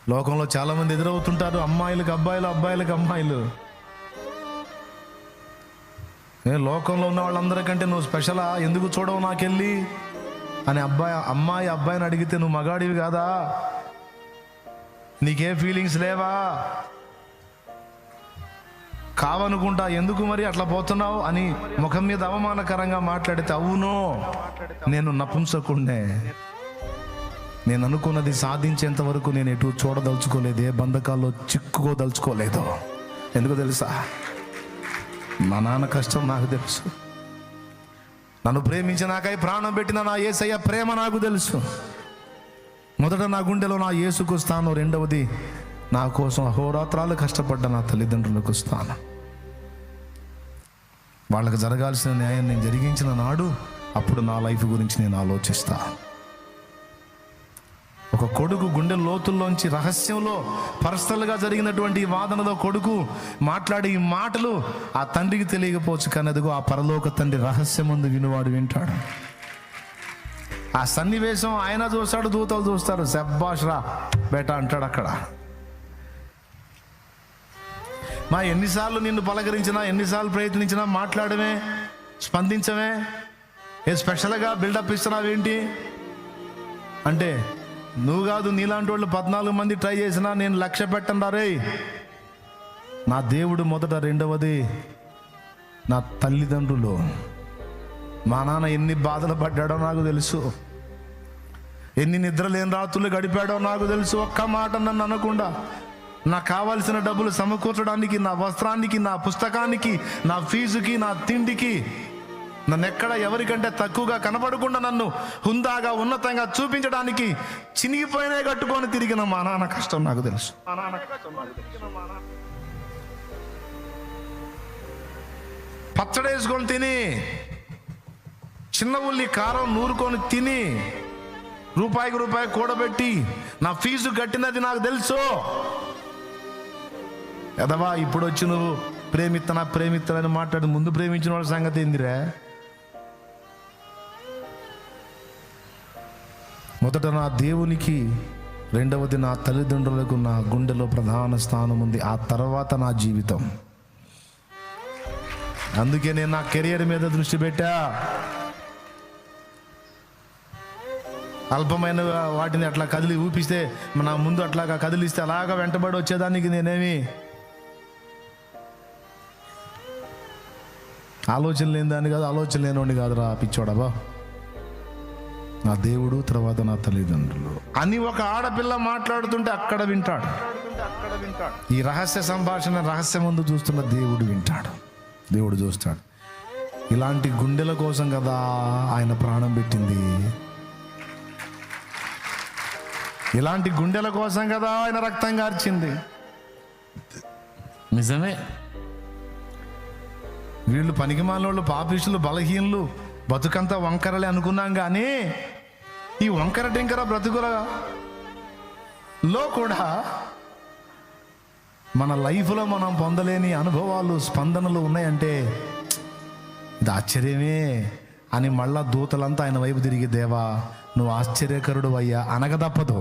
లోకంలో చాలామంది ఎదురవుతుంటారు, అమ్మాయిలకు అబ్బాయిలు, అబ్బాయిలకు అమ్మాయిలు. లోకంలో ఉన్న వాళ్ళందరికంటే నువ్వు స్పెషలా, ఎందుకు చూడవు నాకెళ్ళి అని అమ్మాయి అబ్బాయిని అడిగితే, నువ్వు మగాడివి కాదా, నీకే ఫీలింగ్స్ లేవా, కావనుకుంటా, ఎందుకు మరి అట్లా పోతున్నావు అని ముఖం మీద అవమానకరంగా మాట్లాడితే, అవును నేను నపుంసకుణ్ణే, నేను అనుకున్నది సాధించేంత వరకు నేను ఎటు చూడదలుచుకోలేదు, ఏ బంధకాల్లో చిక్కుకోదలుచుకోలేదు. ఎందుకు తెలుసా, మా నాన్న కష్టం నాకు తెలుసు, నన్ను ప్రేమించి నాకై ప్రాణం పెట్టిన నా యేసయ్య ప్రేమ నాకు తెలుసు. మొదట నా గుండెలో నా యేసుకు స్థానం, రెండవది నా కోసం అహోరాత్రాలు కష్టపడ్డ నా తల్లిదండ్రులకు స్థానం. వాళ్ళకి జరగాల్సిన న్యాయం నేను జరిగించిన నాడు అప్పుడు నా లైఫ్ గురించి నేను ఆలోచిస్తా. ఒక కొడుకు గుండె లోతుల్లోంచి రహస్యంలో పర్సనల్గా జరిగినటువంటి వాదనలో కొడుకు మాట్లాడే ఈ మాటలు ఆ తండ్రికి తెలియకపోవచ్చు, కానీ అదిగో ఆ పరలోక తండ్రి రహస్యం ముందు వినువాడు వింటాడు. ఆ సన్నివేశం ఆయన చూస్తాడు, దూతలు చూస్తారు, శబ్బాష్ రా బేటా అంటాడు. అక్కడ మా ఎన్నిసార్లు నిన్ను పలకరించినా, ఎన్నిసార్లు ప్రయత్నించినా మాట్లాడమే, స్పందించమే, ఏ స్పెషల్గా బిల్డప్ ఇస్తున్నావేంటి అంటే, నువ్వు కాదు నీలాంటి వాళ్ళు 14 మంది ట్రై చేసినా నేను లక్ష్య పెట్టను రే. నా దేవుడు మొదట, రెండవది నా తల్లిదండ్రులు. మా నాన్న ఎన్ని బాధలు పడ్డాడో నాకు తెలుసు, ఎన్ని నిద్రలేని రాత్రులు గడిపాడో నాకు తెలుసు. ఒక్క మాట నన్ను అనకుండా నాకు కావాల్సిన డబ్బులు సమకూర్చడానికి, నా వస్త్రానికి, నా పుస్తకానికి, నా ఫీజుకి, నా తిండికి, నన్ను ఎక్కడ ఎవరికంటే తక్కువగా కనపడకుండా నన్ను హుందాగా ఉన్నతంగా చూపించడానికి చినిగిపోయినా కట్టుకొని తిరిగిన మా నాన్న కష్టం నాకు తెలుసు. పచ్చడేసుకొని తిని, చిన్న ఉల్లి కారం నూరుకొని తిని, రూపాయికి రూపాయి కూడబెట్టి నా ఫీజు కట్టినది నాకు తెలుసు. ఎదవా ఇప్పుడు వచ్చి నువ్వు ప్రేమిత్తనని మాట్లాడి, ముందు ప్రేమించిన వాళ్ళ సంగతి ఏందిరా? మొదట నా దేవునికి, రెండవది నా తల్లిదండ్రులకు నా గుండెలో ప్రధాన స్థానం ఉంది, ఆ తర్వాత నా జీవితం. అందుకే నేను నా కెరియర్ మీద దృష్టి పెట్టా. అల్పమైన వాటిని అట్లా కదిలి ఊపిస్తే, నా ముందు అట్లాగా కదిలిస్తే అలాగా వెంటబడి వచ్చేదానికి నేనేమి ఆలోచన లేని దాన్ని కాదు, ఆలోచన లేనివాడిని కాదురా పిచ్చోడబా. నా దేవుడు, తర్వాత నా తల్లిదండ్రులు అని ఒక ఆడపిల్ల మాట్లాడుతుంటే అక్కడ వింటాడు. ఈ రహస్య సంభాషణ రహస్యం ముందు చూస్తున్న దేవుడు వింటాడు, దేవుడు చూస్తాడు. ఇలాంటి గుండెల కోసం కదా ఆయన ప్రాణం పెట్టింది, ఇలాంటి గుండెల కోసం కదా ఆయన రక్తం కార్చింది. నిజమే, వీళ్ళు పనికిమాలోళ్ళు, పాపిష్టులు, బలహీనులు, బతుకంతా వంకరలే అనుకున్నాం, కానీ ఈ వంకర టింకర బ్రతుకులలో కూడా మన లైఫ్లో మనం పొందలేని అనుభవాలు, స్పందనలు ఉన్నాయంటే ఇది ఆశ్చర్యమే అని మళ్ళా దూతలంతా ఆయన వైపు తిరిగి, దేవా నువ్వు ఆశ్చర్యకరుడు అయ్యా అనగ తప్పదు.